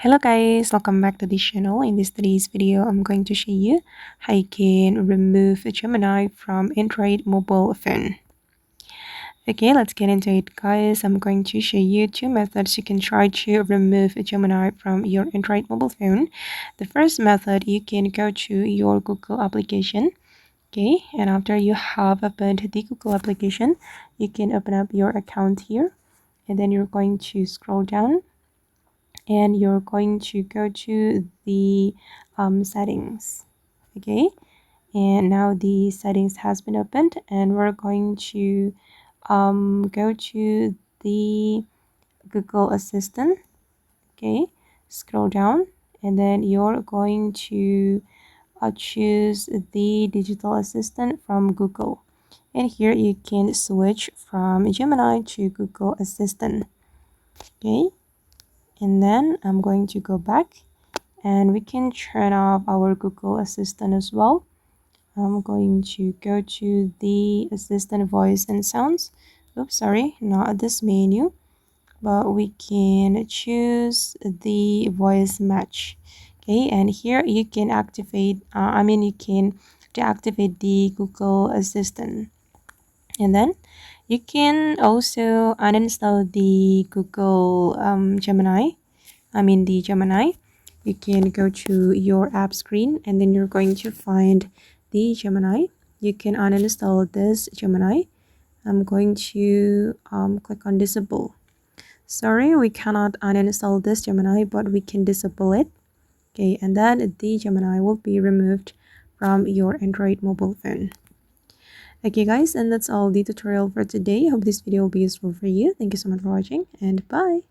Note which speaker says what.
Speaker 1: Hello guys, welcome back to this channel. In today's video, I'm going to show you how you can remove Gemini from Android mobile phone. Okay, let's get into it guys. I'm going to show you two methods you can try to remove Gemini from your Android mobile phone. The first method, you can go to your Google application. Okay, and after you have opened the Google application, you can open up your account here, and then you're going to scroll down and you're going to go to the settings. Okay, and now the settings has been opened, and we're going to go to the Google Assistant. Okay, scroll down, and then you're going to choose the digital assistant from Google, and here you can switch from Gemini to Google Assistant. Okay, and then I'm going to go back, and we can turn off our Google Assistant as well. I'm going to go to the Assistant Voice and Sounds. Oops, sorry, not this menu, but we can choose the voice match. Okay, and here you can activate, you can deactivate the Google Assistant. And then you can also uninstall the Google the Gemini. You can go to your app screen, and then you're going to find the Gemini. You can uninstall this Gemini. I'm going to click on disable. Sorry, we cannot uninstall this Gemini, but we can disable it. Okay, and then the Gemini will be removed from your Android mobile phone. Okay guys, and that's all the tutorial for today. Hope this video will be useful for you. Thank you so much for watching, and bye.